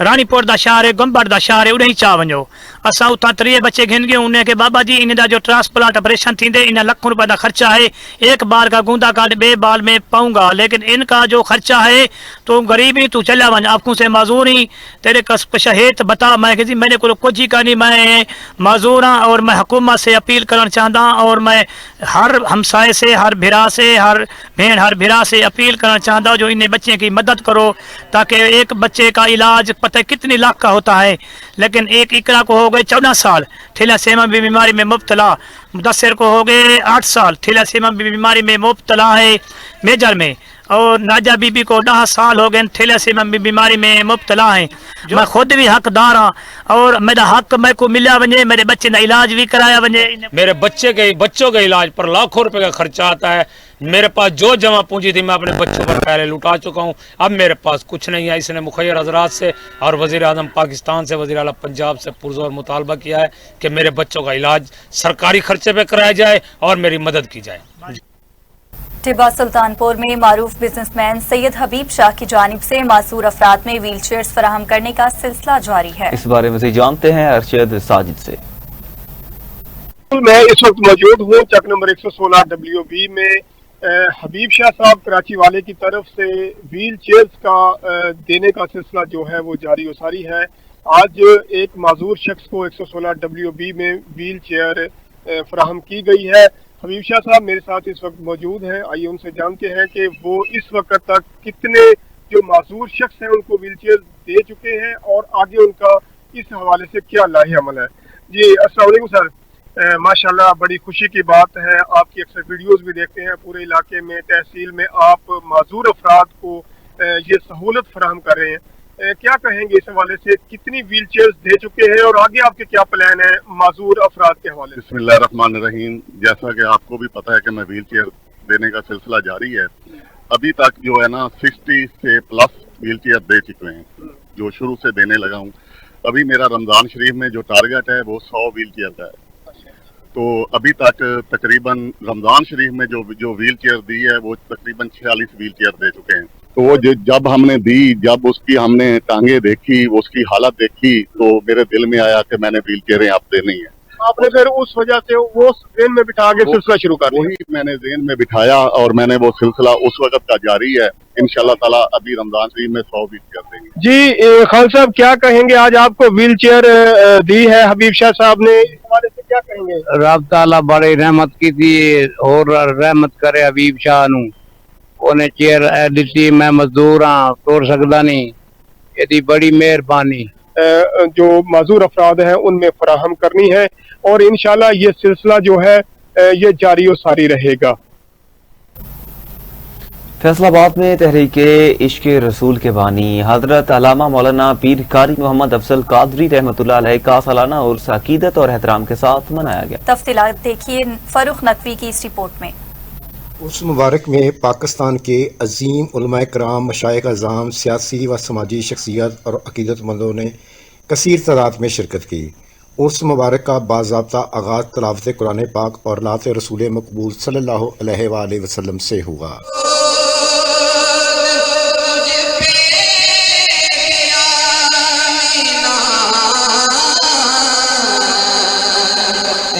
Speaker 4: रानीपुर दा शहर है, गंबड़ दा शहर है, उन्हें चाह वञो। असां उतां 3 बच्चे घिन गए उन्हें के बाबा जी इन जो ट्रांसप्लांट ऑपरेशन थींदे, इन लाखों रुपए का खर्चा है। एक बाल का गूंदा कार्ड 2 बाल में पाऊंगा, लेकिन इनका जो खर्चा है तो गरीब ही तू चला वन, आपको से माजूर ही तेरे कुछ है तो बता। मैं जी मैंने को कुछ ही करनी, मैं माजूर हाँ और मैं हुकूमत से अपील करना चाहता और मैं हर हमसाए से, हर भिरा से, हर भेड़ हर भिरा से अपील करना चाहता हूँ जो इन बच्चे की मदद करो, ताकि एक बच्चे का इलाज पता कितनी लाख का होता है। लेकिन एक इकरा को हो गए 14 साल थैलेसीमिया बीमारी में मुब्तला, मुदस्सिर को हो गए 8 साल थैलेसीमिया बीमारी में मुब्तला है मेजर में, और नाजा बीबी को 10 साल हो गए थैलेसीमिया बीमारी में मुब्तला है। मैं खुद भी हकदार हाँ और मेरा हक मेरे को मिला वजे, मेरे बच्चे का इलाज भी कराया वजे।
Speaker 3: मेरे बच्चों के इलाज पर लाखों रुपए का खर्चा आता है। मेरे पास जो जमा पूंजी थी मैं अपने बच्चों पर पहले लुटा चुका हूँ, अब मेरे पास कुछ नहीं है। इसने मुखैर हजरात से और वज़ीर आज़म पाकिस्तान से, वज़ीर आला पंजाब से पुरज़ोर मुतालबा किया है कि मेरे बच्चों का इलाज सरकारी खर्चे पे कराया जाए और मेरी मदद की जाए।
Speaker 1: टिब्बा सुल्तानपुर में मारूफ बिजनेसमैन सैयद हबीब शाह की जानिब से मासूर अफराद में व्हील चेयर्स फराहम करने का सिलसिला जारी है।
Speaker 2: इस बारे में जानते हैं अरशद साजिद से।
Speaker 5: मैं इस वक्त मौजूद हूँ चक नंबर 116 WB में। हबीब शाह साहब कराची वाले की तरफ से व्हील चेयर्स का देने का सिलसिला जो है वो जारी सारी है। आज एक माजूर शख्स को 116 WB में व्हील चेयर फराहम की गई है। हबीब शाह साहब मेरे साथ इस वक्त मौजूद हैं, आइए उनसे जानते हैं कि वो इस वक्त तक कितने जो माजूर शख्स हैं उनको व्हील चेयर दे चुके हैं और आगे उनका इस हवाले से क्या लाही अमल है। जी अस्सलाम वालेकुम सर। माशाल्लाह बड़ी खुशी की बात है, आपकी अक्सर वीडियोस भी देखते हैं, पूरे इलाके में तहसील में आप माजूर अफराद को ये सहूलत फराहम कर रहे हैं। क्या कहेंगे इस हवाले से, कितनी व्हील चेयर्स दे चुके हैं और आगे आपके क्या प्लान है माजूर अफराद के हवाले से?
Speaker 7: बिस्मिल्लाहिर्रहमानिर्रहीम। जैसा कि आपको भी पता है कि मैं व्हील चेयर देने का सिलसिला जारी है। अभी तक जो है ना 60 से प्लस व्हील चेयर दे चुके हैं, जो शुरू से देने लगा हूँ। अभी मेरा रमजान शरीफ में जो टारगेट है वो 100 व्हील चेयर का है। तो अभी तक तकरीबन रमजान शरीफ में जो व्हील चेयर दी है वो तकरीबन 46 व्हील चेयर दे चुके हैं। तो वो जब हमने दी, जब उसकी हमने टांगे देखी, उसकी हालत देखी, तो मेरे दिल में आया कि मैंने व्हील चेयरें आप देनी है।
Speaker 5: आपने फिर उस वजह से वो जेहन में बिठा के सिलसिला शुरू कर दिया?
Speaker 7: वही मैंने जेहन में बिठाया और मैंने वो सिलसिला उस वक्त का जारी है। इंशाल्लाह ताला अभी रमजान शरीफ में 100 व्हील चेयर देंगे।
Speaker 5: जी खान साहब क्या कहेंगे, आज आपको व्हील चेयर दी है हबीब शाह साहब ने, इस हवाले से क्या कहेंगे?
Speaker 10: रब ताला बड़ी रहमत की थी और रहमत करे हबीब शाह नू, उन्हें चेयर दी। मैं मजदूर हाँ, तोड़ सकता नहीं, यदि बड़ी मेहरबानी
Speaker 5: जो माजूर अफराद हैं उनमें फराहम करनी है और इंशाल्लाह ये सिलसिला जो है ये जारी और सारी रहेगा।
Speaker 2: फैसलाबाद में तहरीक इश्क रसूल के बानी हजरत अल्लामा मौलाना पीर कारी मोहम्मद अफजल कादरी रहमतुल्लाह अलैह का सालाना उर्स अकीदत और एहतराम के साथ मनाया गया।
Speaker 1: तफसीलात देखिए फरूख नकवी की इस रिपोर्ट में।
Speaker 9: उस मुबारक में पाकिस्तान के अजीम उलमाए कराम, मशाइख अज़ाम, सियासी व समाजी शख्सियत और अकीदतमंदों ने कसीर तादाद में शिरकत की। उस मुबारक का बाज़ाब्ता आगाज़ तिलावत कुरान पाक और लात रसूल मकबूल सल्लल्लाहु अलैहि वसल्लम से हुआ।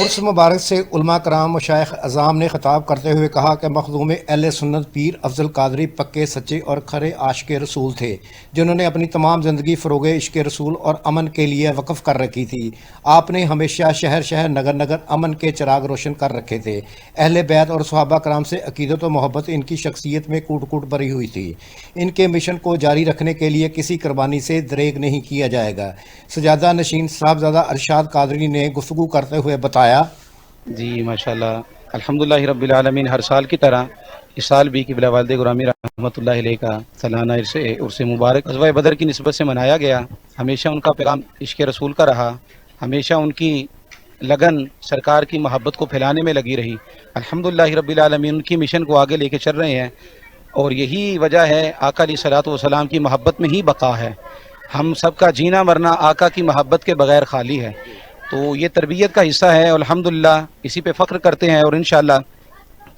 Speaker 9: उर्स उर्स मुबारक से उलमा कराम मशाइख अज़ाम ने खिताब करते हुए कहा कि मखदूम अहले सुन्नत पीर अफजल कादरी पक्के सच्चे और खरे आशिक रसूल थे, जिन्होंने अपनी तमाम ज़िंदगी फ़रोग़ इश्क़ रसूल और अमन के लिए वक़फ़ कर रखी थी। आपने हमेशा शहर शहर नगर नगर अमन के चिराग रोशन कर रखे थे। अहले बैत और सहाबा कराम से अक़ीदत और मोहब्बत इनकी शख्सियत में कूट कूट भरी हुई थी। इनके मिशन को जारी रखने के लिए किसी कुर्बानी से दरेग नहीं किया जाएगा। सजादा नशीन साहबजादा अरशाद कादरी ने गुफ्तगू करते हुए बताया,
Speaker 8: जी माशाल्लाह अल्हम्दुलिल्लाह रब्बिल आलमीन, हर साल की तरह इस साल भी क़िबला वालिद गुरामी रहमतुल्लाहि अलैह का सालाना उर्स मुबारक ग़ज़वा बदर की निस्बत से मनाया गया। हमेशा उनका पैगाम इश्क़ रसूल का रहा, हमेशा उनकी लगन सरकार की मोहब्बत को फैलाने में लगी रही। अल्हम्दुलिल्लाह रब्बिल आलमीन उनकी मिशन को आगे लेके चल रहे हैं और यही वजह है आका अलैहिस्सलातु वस्सलाम की मोहब्बत में ही बका है। हम सबका जीना मरना आका की मोहब्बत के बगैर खाली है, तो ये तरबियत का हिस्सा है। अल्हम्दुलिल्लाह इसी पे फ़ख्र करते हैं और इंशाअल्लाह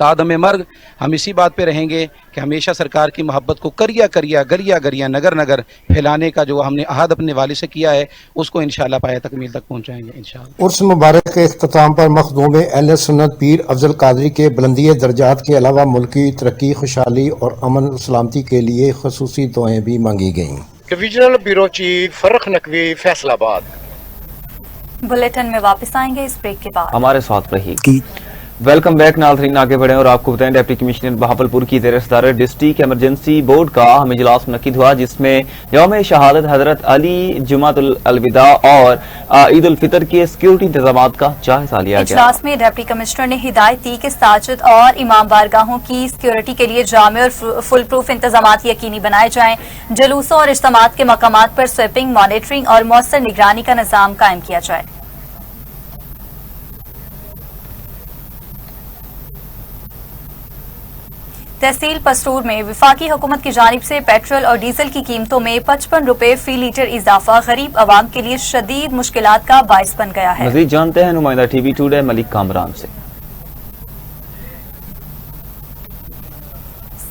Speaker 8: तादम मर्ग हम इसी बात पे रहेंगे कि हमेशा सरकार की मोहब्बत को करिया करिया गरिया गरिया नगर नगर फैलाने का जो हमने अहद अपने वालिद से किया है उसको इंशाअल्लाह पाया तकमील तक पहुँचाएंगे इंशाअल्लाह।
Speaker 9: उर्स मुबारक के इख्तिताम पर मखदूम अहले सुन्नत पीर अफजल कादरी के बुलंदी दर्जात के अलावा मुल्की तरक्की, खुशहाली और अमन सलामती के लिए खसूसी दुआएं भी मांगी गईं।
Speaker 11: Divisional bureau chief Farrukh Naqvi, Faisalabad.
Speaker 1: Bulletin में वापस आएंगे इस ब्रेक के बाद।
Speaker 2: हमारे साथ रहिए। वेलकम बैक नाज़रीन, आगे बढ़े और आपको बताएं डिप्टी कमिश्नर बहावलपुर की ज़ेर सदारत डिस्ट्रिक्ट इमरजेंसी बोर्ड का अहम इजलास मुनक्किद हुआ, जिसमें यौम शहादत हजरत अली जुमातुल अलविदा और ईद उल फितर के सिक्योरिटी इंतजाम का जायजा लिया गया।
Speaker 1: इजलास में डिप्टी कमिश्नर ने हिदायत दी कि साजिद और इमाम बारगाहों की सिक्योरिटी के लिए जामे और फुल प्रूफ इंतजाम यकीनी बनाए जाएं। जलूसों और इज्तिमात के मकामात पर स्वीपिंग, मॉनिटरिंग और मौसर निगरानी का निजाम कायम किया जाए। तहसील पसरूर में वफाकी हुकूमत की जानिब से पेट्रोल और डीजल की कीमतों में 55 रुपए फी लीटर इजाफा गरीब आवाम के लिए शदीद मुश्किलात का बाइस बन गया है।
Speaker 2: मजीद जानते हैं नुमाइंदा टीवी टुडे मलिक कामरान से।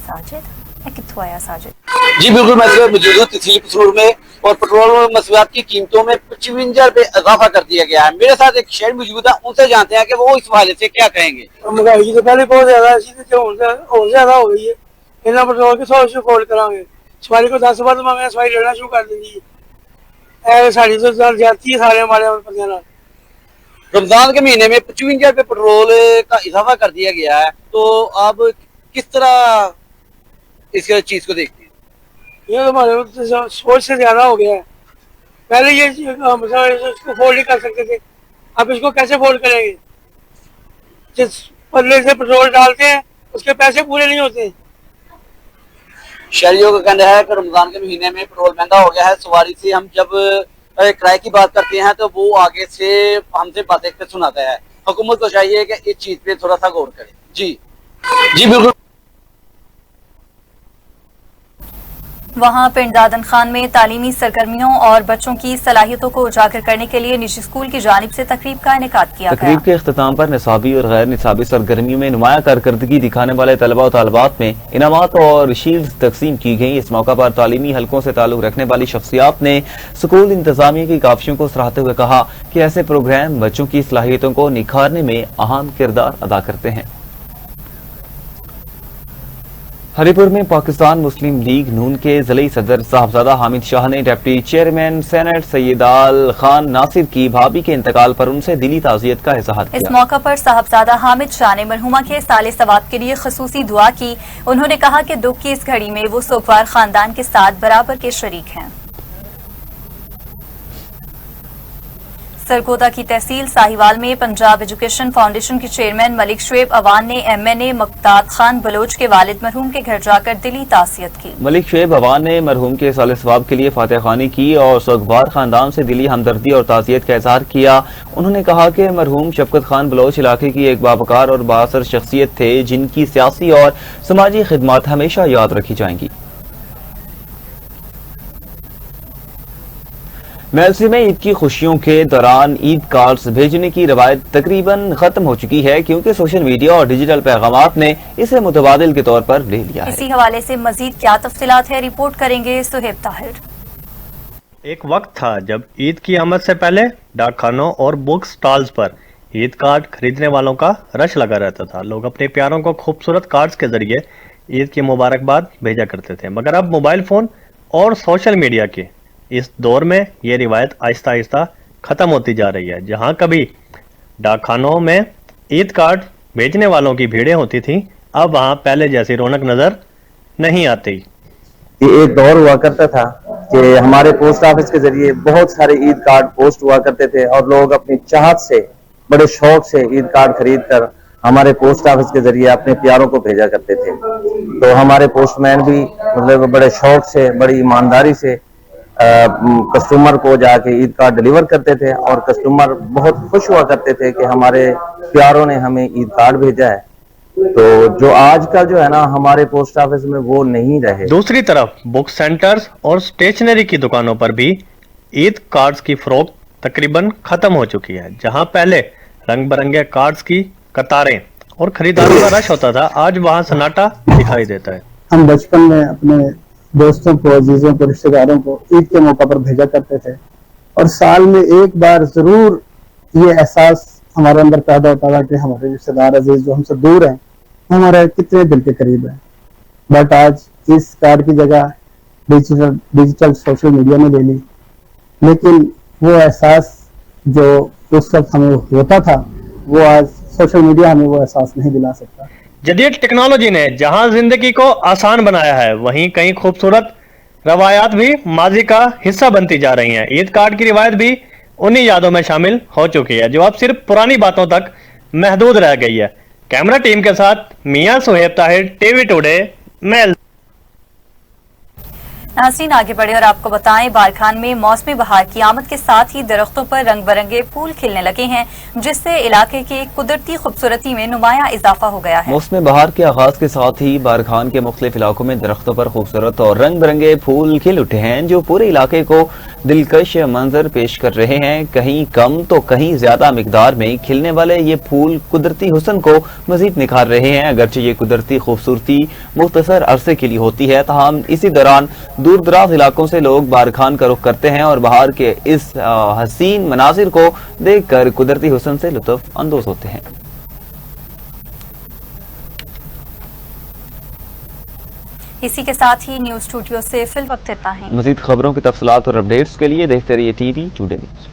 Speaker 1: साजिद कित्थों आया साजिद?
Speaker 12: जी बिल्कुल, मैं मौजूद हूँ तहसील पसरूर में और पेट्रोल और मसवात की कीमतों में 55 रुपए इजाफा कर दिया गया है। मेरे साथ एक शहर मौजूद है, उनसे जानते हैं कि वो इस हवाले से क्या कहेंगे।
Speaker 13: महंगाई तो पहले बहुत ज्यादा और ज्यादा हो गई है, इतना पेट्रोल के 100 से फोल्ड करांगे, सवारी को 10 बार मांगे, सवारी लेना शुरू कर देंगी। साड़ी तो जाती है सारे हमारे
Speaker 12: रमजान के महीने में 55 रुपए पेट्रोल का इजाफा कर दिया गया है, तो आप किस तरह इस चीज को देखते हैं?
Speaker 13: ये तो हमारे सोच से ज्यादा हो गया है। पहले ये इसको फोल्ड नहीं कर सकते थे, अब इसको कैसे फोल्ड करेंगे? जिस बदले से पेट्रोल डालते हैं उसके पैसे पूरे नहीं होते।
Speaker 12: शहरियों का कहना है कि रमजान के महीने में पेट्रोल महंगा हो गया है। सवारी से हम जब किराए की बात करते हैं तो वो आगे से हमसे बातें सुनाता है। हुकूमत को चाहिए कि इस चीज पे थोड़ा सा गौर करे। जी बिल्कुल।
Speaker 1: वहां पिंड दादन खान में तालीमी सरगर्मियों और बच्चों की सलाहियतों को उजागर करने के लिए निजी स्कूल की जानिब से तकरीब का इनेकाद किया गया।
Speaker 2: तकरीब के इख्तिताम पर निसाबी और गैर निसाबी सरगर्मियों में नुमाया कारकर्दगी दिखाने वाले तलबा और तालिबात में इनामात और शील्ड तकसीम की गई। इस मौका पर तालीमी हलकों से ताल्लुक रखने वाली शख्सियात ने स्कूल इंतजामिया की काविशों को सराहते हुए कहा कि ऐसे प्रोग्राम बच्चों की सलाहियतों को निखारने में अहम किरदार अदा करते हैं। हरिपुर में पाकिस्तान मुस्लिम लीग नून के ज़िली सदर साहबजादा हामिद शाह ने deputy chairman senate Syedal Khan Nasir की भाभी के इंतकाल पर उनसे दिली ताज़ियत का इज़हार किया।
Speaker 1: इस मौका पर साहबजादा हामिद शाह ने मरहुमा के साले सवाब के लिए खसूसी दुआ की। उन्होंने कहा कि दुख की इस घड़ी में वो सोगवार खानदान के साथ बराबर के शरीक हैं। सरगोदा की तहसील साहिवाल में पंजाब एजुकेशन फाउंडेशन के चेयरमैन मलिक शुएब अवान ने MNA मकताद खान बलोच के वालिद मरहूम के घर जाकर दिली तासियत की।
Speaker 2: मलिक शुएब अवान ने मरहूम के साले सवाब के लिए फातिहा खानी की और सोगवार खानदान से दिली हमदर्दी और तासियत का इजहार किया। उन्होंने कहा कि मरहूम शफकत खान बलोच इलाके की एक बावकार और बाअसर शख्सियत थे, जिनकी सियासी और समाजी खिदमात हमेशा याद रखी जाएंगी। मेलसी में ईद की खुशियों के दौरान ईद कार्ड्स भेजने की रवायत तकरीबन खत्म हो चुकी है, क्योंकि सोशल मीडिया और डिजिटल पैगामात ने इसे मुतबादिल के तौर पर ले लिया है।
Speaker 1: इसी हवाले से मजीद क्या तफसीलात है, रिपोर्ट करेंगे सुहेब ताहिर।
Speaker 15: एक वक्त था जब ईद की आमद से पहले डाकखानों और बुक स्टॉल्स पर
Speaker 14: ईद कार्ड खरीदने वालों का रश लगा रहता था। लोग अपने प्यारों को खूबसूरत कार्ड्स के जरिए ईद की मुबारकबाद भेजा करते थे, मगर अब मोबाइल फ़ोन और सोशल मीडिया के इस दौर में ये रिवायत आहिस्ता आहिस्ता ख़त्म होती जा रही है। जहाँ कभी डाकखानों में ईद कार्ड भेजने वालों की भीड़ें होती थीं, अब वहाँ पहले जैसी रौनक नज़र नहीं आती।
Speaker 15: ये एक दौर हुआ करता था कि हमारे पोस्ट ऑफिस के जरिए बहुत सारे ईद कार्ड पोस्ट हुआ करते थे और लोग अपनी चाहत से, बड़े शौक से ईद कार्ड खरीद कर हमारे पोस्ट ऑफिस के जरिए अपने प्यारों को भेजा करते थे। तो हमारे पोस्टमैन भी मतलब बड़े शौक से, बड़ी ईमानदारी से कस्टमर को जाके ईद कार्ड डिलीवर करते थे और कस्टमर बहुत खुश हुआ करते थे कि हमारे प्यारों ने हमें ईद कार्ड भेजा है। तो जो आजकल जो है ना हमारे पोस्ट ऑफिस में वो नहीं रहे।
Speaker 14: दूसरी तरफ बुक सेंटर्स और स्टेशनरी की दुकानों पर भी ईद कार्ड्स की फरोख्त तकरीबन खत्म हो चुकी है। जहां पहले रंग बिरंगे कार्ड्स की कतारें और खरीदारों का रश होता था, आज वहां सन्नाटा दिखाई देता है।
Speaker 16: हम बचपन में अपने दोस्तों को, अजीजों को, रिश्तेदारों को ईद के मौका पर भेजा करते थे और साल में एक बार जरूर ये एहसास हमारे अंदर पैदा होता था कि हमारे रिश्तेदार अजीज जो हमसे दूर हैं हमारे कितने दिल के करीब हैं। बट आज इस कार्ड की जगह डिजिटल सोशल मीडिया ने ले ली, लेकिन वो एहसास जो उस वक्त हमें होता था वो आज सोशल मीडिया हमें वो एहसास नहीं दिला सकता।
Speaker 14: जदीद टेक्नोलॉजी ने जहां जिंदगी को आसान बनाया है, वहीं कई खूबसूरत रवायात भी माजी का हिस्सा बनती जा रही हैं। ईद कार्ड की रिवायत भी उन्हीं यादों में शामिल हो चुकी है जो अब सिर्फ पुरानी बातों तक महदूद रह गई है। कैमरा टीम के साथ मियां सुहेब ताहिर, टीवी टुडे, मेल।
Speaker 1: नाज़रीन आगे बढ़े और आपको बताएं, बारखान में मौसमी बहार की आमद के साथ ही दरख्तों पर रंग बिरंगे फूल खिलने लगे हैं, जिससे इलाके की कुदरती खूबसूरती में नुमाया इजाफा हो गया है।
Speaker 2: मौसमी बहार के आगाज के साथ ही बारखान के मुख्तलिफ इलाकों में दरख्तों पर खूबसूरत और रंग बिरंगे फूल खिल उठे हैं, जो पूरे इलाके को दिलकश मंजर पेश कर रहे हैं। कहीं कम तो कहीं ज्यादा मिकदार में खिलने वाले ये फूल कुदरती हुस्न को मजीद निखार रहे हैं। अगरचे ये कुदरती खूबसूरती मुख्तसर अरसे के लिए होती है, ताहम इसी दौरान दूर दराज इलाकों से लोग बारखान का रुख करते हैं और बहार के इस हसीन मनाजिर को देखकर कुदरती हुस्न से लुत्फ अंदोज होते हैं।
Speaker 1: इसी के साथ ही न्यूज स्टूडियो से फिल वक्त इतना है।
Speaker 2: मजीद खबरों की तफसीलात और अपडेट्स के लिए देखते रहिए टीवी टुडे न्यूज।